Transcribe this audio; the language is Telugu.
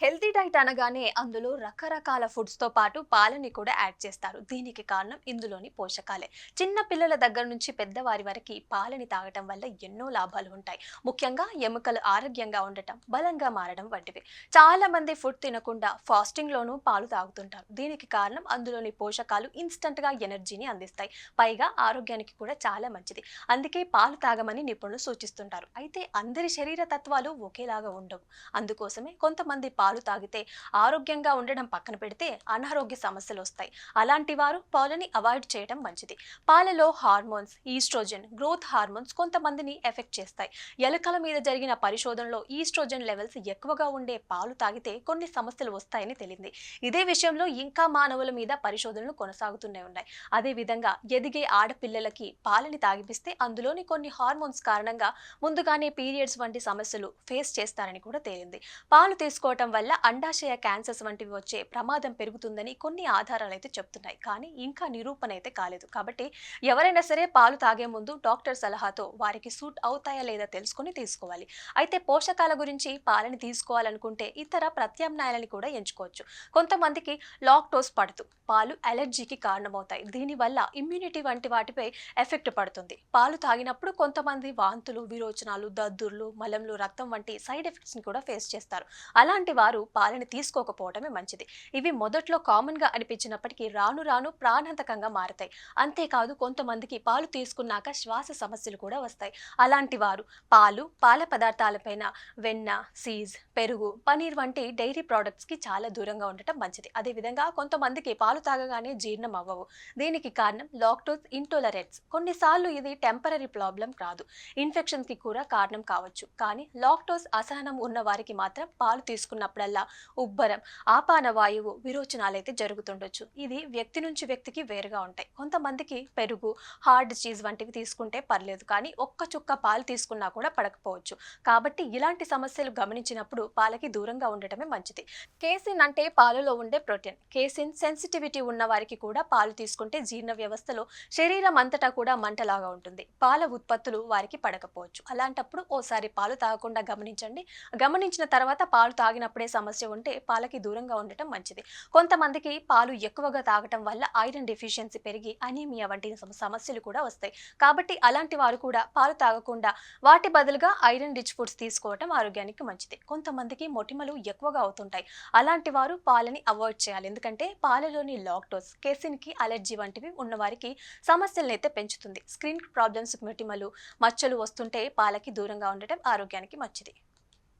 హెల్తీ డైట్ అనగానే అందులో రకరకాల ఫుడ్స్‌తో పాటు పాలని కూడా యాడ్ చేస్తారు. దీనికి కారణం ఇందులోని పోషకాలే. చిన్న పిల్లల దగ్గర నుంచి పెద్దవారి వరకి పాలని తాగటం వల్ల ఎన్నో లాభాలు ఉంటాయి. ముఖ్యంగా ఎముకలు ఆరోగ్యంగా ఉండటం, బలంగా మారడం వంటివి. చాలా మంది ఫుడ్ తినకుండా ఫాస్టింగ్‌లోనూ పాలు తాగుతుంటారు. దీనికి కారణం అందులోని పోషకాలు ఇన్‌స్టంట్‌గా ఎనర్జీని అందిస్తాయి. పైగా ఆరోగ్యానికి కూడా చాలా మంచిది. అందుకే పాలు తాగమని నిపుణులు సూచిస్తుంటారు. అయితే అందరి శరీర తత్వాలు ఒకేలాగా ఉండవు. అందుకోసమే కొంతమంది పాలు తాగితే ఆరోగ్యంగా ఉండడం పక్కన పెడితే అనారోగ్య సమస్యలు వస్తాయి. అలాంటి వారు పాలని అవాయిడ్ చేయడం మంచిది. పాలలో హార్మోన్స్, ఈస్ట్రోజన్, గ్రోత్ హార్మోన్స్ కొంతమందిని ఎఫెక్ట్ చేస్తాయి. ఎలుకల మీద జరిగిన పరిశోధనలో ఈస్ట్రోజన్ లెవెల్స్ ఎక్కువగా ఉండే పాలు తాగితే కొన్ని సమస్యలు వస్తాయని తెలిసింది. ఇదే విషయంలో ఇంకా మానవుల మీద పరిశోధనలు కొనసాగుతూనే ఉన్నాయి. అదేవిధంగా ఎదిగే ఆడపిల్లలకి పాలని తాగిపిస్తే అందులోని కొన్ని హార్మోన్స్ కారణంగా ముందుగానే పీరియడ్స్ వంటి సమస్యలు ఫేస్ చేస్తారని కూడా తేలింది. పాలు తీసుకోవటం వల్ల అండాశయ క్యాన్సర్స్ వంటివి వచ్చే ప్రమాదం పెరుగుతుందని కొన్ని ఆధారాలు అయితే చెప్తున్నాయి. కానీ ఇంకా నిరూపణ అయితే కాలేదు. కాబట్టి ఎవరైనా సరే పాలు తాగే ముందు డాక్టర్ సలహాతో వారికి సూట్ అవుతాయా లేదా తెలుసుకొని తీసుకోవాలి. అయితే పోషకాల గురించి పాలని తీసుకోవాలనుకుంటే ఇతర ప్రత్యామ్నాయాలని కూడా ఎంచుకోవచ్చు. కొంతమందికి లాక్టోస్ పడదు. పాలు అలర్జీకి కారణమవుతాయి. దీనివల్ల ఇమ్యూనిటీ వంటి వాటిపై ఎఫెక్ట్ పడుతుంది. పాలు తాగినప్పుడు కొంతమంది వాంతులు, విరోచనాలు, దద్దుర్లు, మలంలో రక్తం వంటి సైడ్ ఎఫెక్ట్స్ ని కూడా ఫేస్ చేస్తారు. అలాంటి వారు పాలని తీసుకోకపోవడమే మంచిది. ఇవి మొదట్లో కామన్ గా అనిపించినప్పటికీ రాను రాను ప్రాణాంతకంగా మారతాయి. అంతేకాదు కొంతమందికి పాలు తీసుకున్నాక శ్వాస సమస్యలు కూడా వస్తాయి. అలాంటి వారు పాలు, పాల పదార్థాలపైన వెన్న, చీజ్, పెరుగు, పనీర్ వంటి డైరీ ప్రొడక్ట్స్ కి చాలా దూరంగా ఉండటం మంచిది. అదేవిధంగా కొంతమందికి పాలు తాగగానే జీర్ణం అవ్వవు. దీనికి కారణం లాక్టోస్ ఇంటోలరెన్స్. కొన్నిసార్లు ఇది టెంపరరీ ప్రాబ్లం కాదు, ఇన్ఫెక్షన్ కి కూడా కారణం కావచ్చు. కానీ లాక్టోస్ అసహనం ఉన్న వారికి మాత్రం పాలు తీసుకున్నప్పుడల్లా ఉబ్బరం, ఆపాన వాయువు, విరోచనాలు అయితే జరుగుతుండొచ్చు. ఇది వ్యక్తి నుంచి వ్యక్తికి వేరుగా ఉంటాయి. కొంతమందికి పెరుగు, హార్డ్ చీజ్ వంటివి తీసుకుంటే పర్లేదు, కానీ ఒక్క చుక్క పాలు తీసుకున్నా కూడా పడకపోవచ్చు. కాబట్టి ఇలాంటి సమస్యలు గమనించినప్పుడు పాలకి దూరంగా ఉండటమే మంచిది. కేసిన్ అంటే పాలలో ఉండే ప్రోటీన్. కేసిన్ సెన్సిటివిటీ ఉన్న వారికి కూడా పాలు తీసుకుంటే జీర్ణ వ్యవస్థలో శరీరం అంతటా కూడా మంటలాగా ఉంటుంది. పాల ఉత్పత్తులు వారికి పడకపోవచ్చు. అలాంటప్పుడు ఓసారి పాలు తాగకుండా గమనించండి. గమనించిన తర్వాత పాలు తాగినప్పుడే సమస్య ఉంటే పాలకి దూరంగా ఉండటం మంచిది. కొంతమందికి పాలు ఎక్కువగా తాగటం వల్ల ఐరన్ డెఫిషియన్సీ పెరిగి అనీమియా వంటి సమస్యలు కూడా వస్తాయి. కాబట్టి అలాంటి వారు కూడా పాలు తాగకుండా వాటి బదులుగా ఐరన్ రిచ్ ఫుడ్స్ తీసుకోవటం ఆరోగ్యానికి మంచిది. కొంతమందికి మొటిమలు ఎక్కువగా అవుతుంటాయి. అలాంటి వారు పాలని అవాయిడ్ చేయాలి. ఎందుకంటే పాలలోని లాక్టోస్, కేసిన్ కి అలర్జీ వంటివి ఉన్నవారికి సమస్యలను అయితే పెంచుతుంది. స్కిన్ ప్రాబ్లమ్స్, మొటిమలు, మచ్చలు వస్తుంటే పాలకి దూరంగా ఉండటం ఆరోగ్యానికి మంచిది.